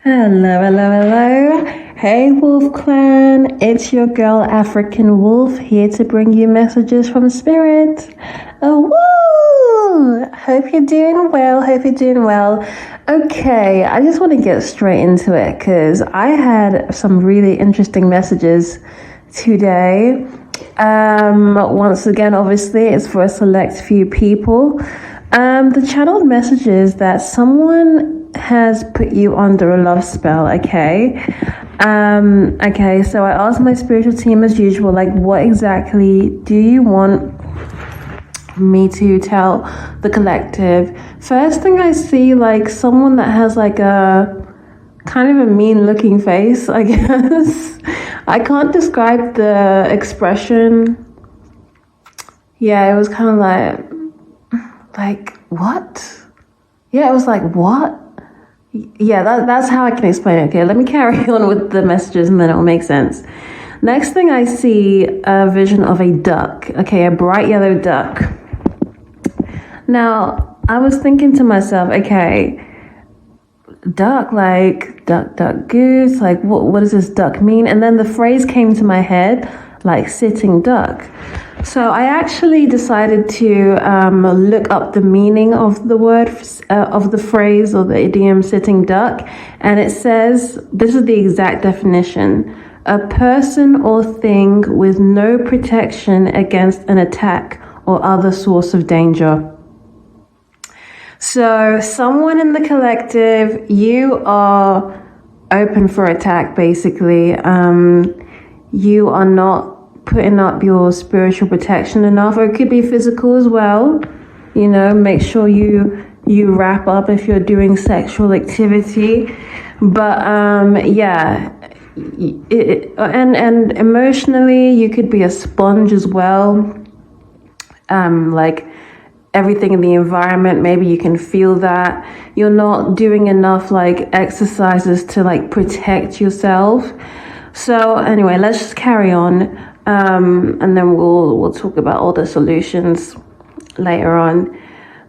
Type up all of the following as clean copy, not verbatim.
Hello, hello, hello. Hey, Wolf Clan. It's your girl, African Wolf, here to bring you messages from Spirit. Oh, woo! Hope you're doing well. Hope you're doing well. Okay, I just want to get straight into it because I had some really interesting messages today. Once again, obviously, it's for a select few people. The channeled messages that someone has put you under a love spell, okay? Okay, so I asked my spiritual team as usual, like, what exactly do you want me to tell the collective? First thing I see, like, someone that has like a kind of a mean looking face, I guess. I can't describe the expression. Yeah, it was kind of like what? Yeah, it was like, what? Yeah, that's how I can explain it. Okay, let me carry on with the messages and then it will make sense. Next thing I see a vision of a duck. Okay, a bright yellow duck. Now, I was thinking to myself, okay, duck, like duck, duck, goose, like what does this duck mean? And then the phrase came to my head, like sitting duck. So I actually decided to look up the meaning of the word, of the phrase or the idiom sitting duck. And it says, this is the exact definition: a person or thing with no protection against an attack or other source of danger. So someone in the collective, you are open for attack, basically. You are not putting up your spiritual protection enough, or it could be physical as well. You know, make sure you wrap up if you're doing sexual activity. But yeah, and emotionally, you could be a sponge as well. Like everything in the environment, maybe you can feel that you're not doing enough like exercises to like protect yourself. So anyway, let's just carry on. And then we'll talk about all the solutions later on.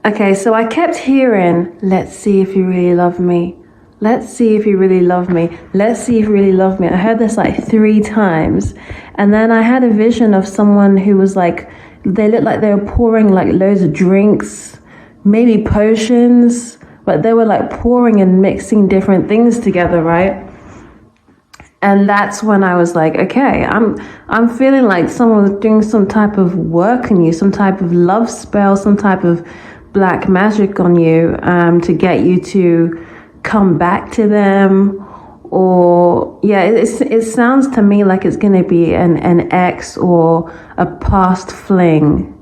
Okay, so I kept hearing, let's see if you really love me. Let's see if you really love me. Let's see if you really love me. I heard this like 3 times. And then I had a vision of someone who was like, they looked like they were pouring like loads of drinks, maybe potions, but they were like pouring and mixing different things together, right? And that's when I was like, okay, I'm feeling like someone's doing some type of work on you, some type of love spell, some type of black magic on you, to get you to come back to them. Or yeah, it sounds to me like it's gonna be an ex or a past fling.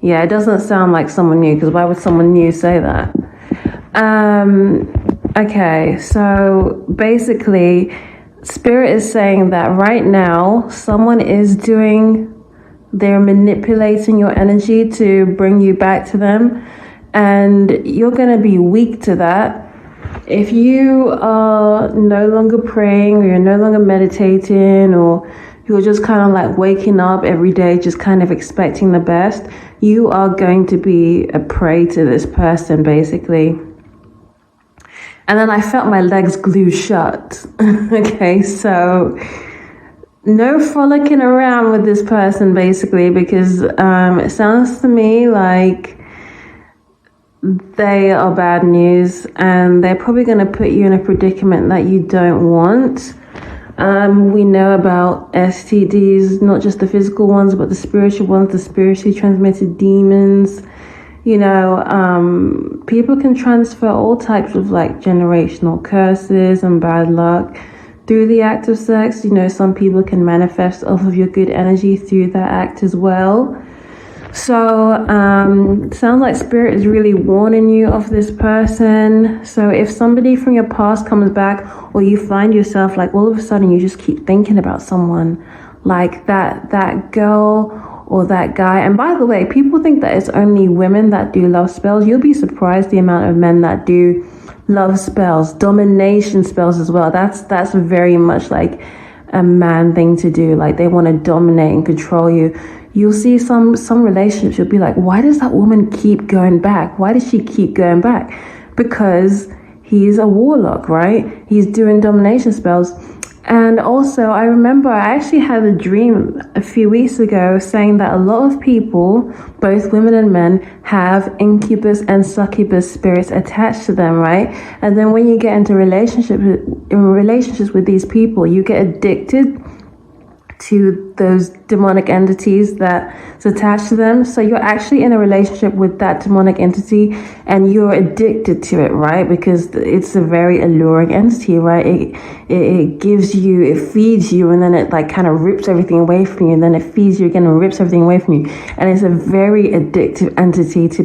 Yeah, it doesn't sound like someone new, because why would someone new say that? Okay, so basically, Spirit is saying that right now, someone is they're manipulating your energy to bring you back to them, and you're going to be weak to that. If you are no longer praying, or you're no longer meditating, or you're just kind of like waking up every day, just kind of expecting the best, you are going to be a prey to this person, basically. And then I felt my legs glue shut. Okay, so no frolicking around with this person, basically, because it sounds to me like they are bad news, and they're probably going to put you in a predicament that you don't want. We know about STDs, not just the physical ones, but the spiritual ones, the spiritually transmitted demons. You know, people can transfer all types of like generational curses and bad luck through the act of sex. You know, some people can manifest off of your good energy through that act as well. So, sounds like Spirit is really warning you of this person. So if somebody from your past comes back, or you find yourself like all of a sudden you just keep thinking about someone, like that girl or that guy. And by the way, people think that it's only women that do love spells. You'll be surprised the amount of men that do love spells, domination spells as well. That's very much like a man thing to do. Like they want to dominate and control you. You'll see some relationships, you'll be like, why does that woman keep going back? Why does she keep going back? Because he's a warlock, right? He's doing domination spells. And also, I remember I actually had a dream a few weeks ago saying that a lot of people, both women and men, have incubus and succubus spirits attached to them, right? And then when you get into relationships with these people, you get addicted to those demonic entities that's attached to them. So you're actually in a relationship with that demonic entity and you're addicted to it, right? Because it's a very alluring entity, right? It gives you, it feeds you, and then it like kind of rips everything away from you, and then it feeds you again and rips everything away from you. And it's a very addictive entity to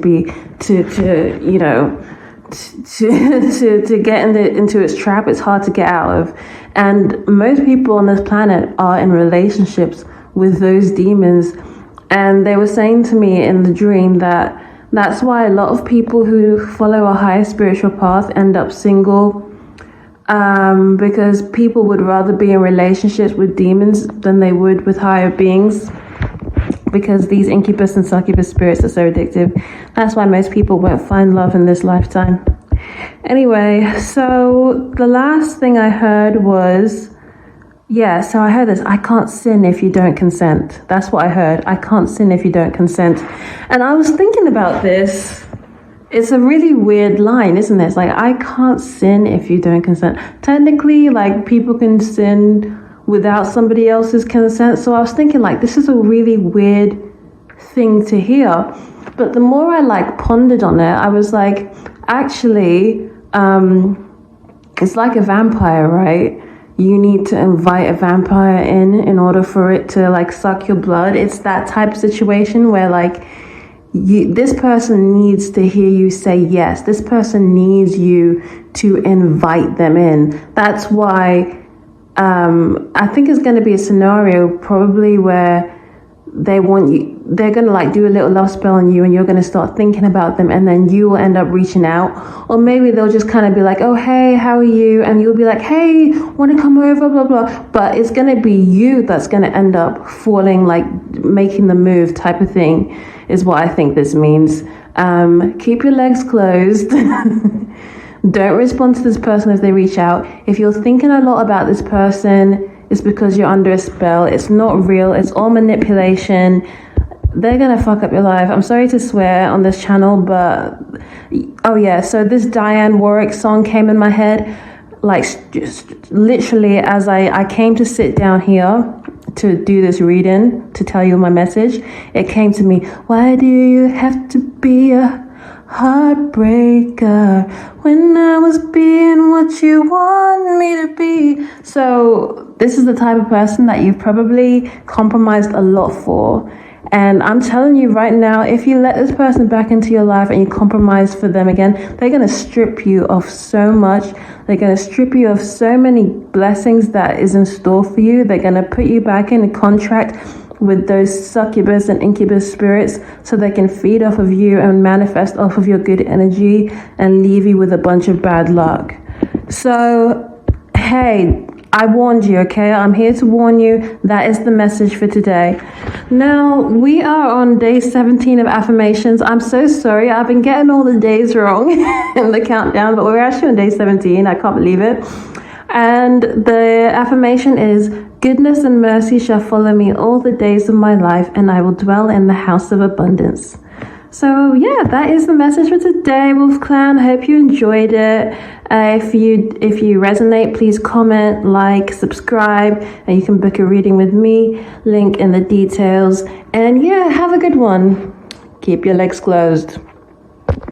get into its trap. It's hard to get out of. And most people on this planet are in relationships with those demons. And they were saying to me in the dream that that's why a lot of people who follow a higher spiritual path end up single, because people would rather be in relationships with demons than they would with higher beings, because these incubus and succubus spirits are so addictive. That's why most people won't find love in this lifetime. Anyway, so the last thing I heard was, so I heard this: I can't sin if you don't consent. That's what I heard. I can't sin if you don't consent. And I was thinking about this. It's a really weird line, isn't it? It's like, I can't sin if you don't consent. Technically, like, people can sin without somebody else's consent. So I was thinking, like, this is a really weird thing to hear. But the more I like pondered on it, I was like, actually, it's like a vampire, right? You need to invite a vampire in order for it to like suck your blood. It's that type of situation where like this person needs to hear you say yes. This person needs you to invite them in. That's why I think it's going to be a scenario probably where they're going to like do a little love spell on you, and you're going to start thinking about them, and then you will end up reaching out. Or maybe they'll just kind of be like, oh, hey, how are you? And you'll be like, hey, want to come over, blah, blah. But it's going to be you that's going to end up falling, like making the move type of thing is what I think this means. Keep your legs closed. Don't respond to this person if they reach out. If you're thinking a lot about this person, it's because you're under a spell. It's not real. It's all manipulation. They're going to fuck up your life. I'm sorry to swear on this channel, but... Oh, yeah. So this Diane Warwick song came in my head, like, just literally as I came to sit down here to do this reading, to tell you my message. It came to me, why do you have to be a heartbreaker when I was being what you want me to be? So this is the type of person that you've probably compromised a lot for. And I'm telling you right now, if you let this person back into your life and you compromise for them again, they're going to strip you of so much. They're going to strip you of so many blessings that is in store for you. They're going to put you back in a contract with those succubus and incubus spirits so they can feed off of you and manifest off of your good energy and leave you with a bunch of bad luck. So, hey, I warned you, okay? I'm here to warn you. That is the message for today. Now, we are on day 17 of affirmations. I'm so sorry. I've been getting all the days wrong in the countdown, but we're actually on day 17. I can't believe it. And the affirmation is, goodness and mercy shall follow me all the days of my life, and I will dwell in the house of abundance. So yeah, that is the message for today, Wolf Clan. I hope you enjoyed it. If you resonate, please comment, like, subscribe, and you can book a reading with me. Link in the details. And yeah, have a good one. Keep your legs closed.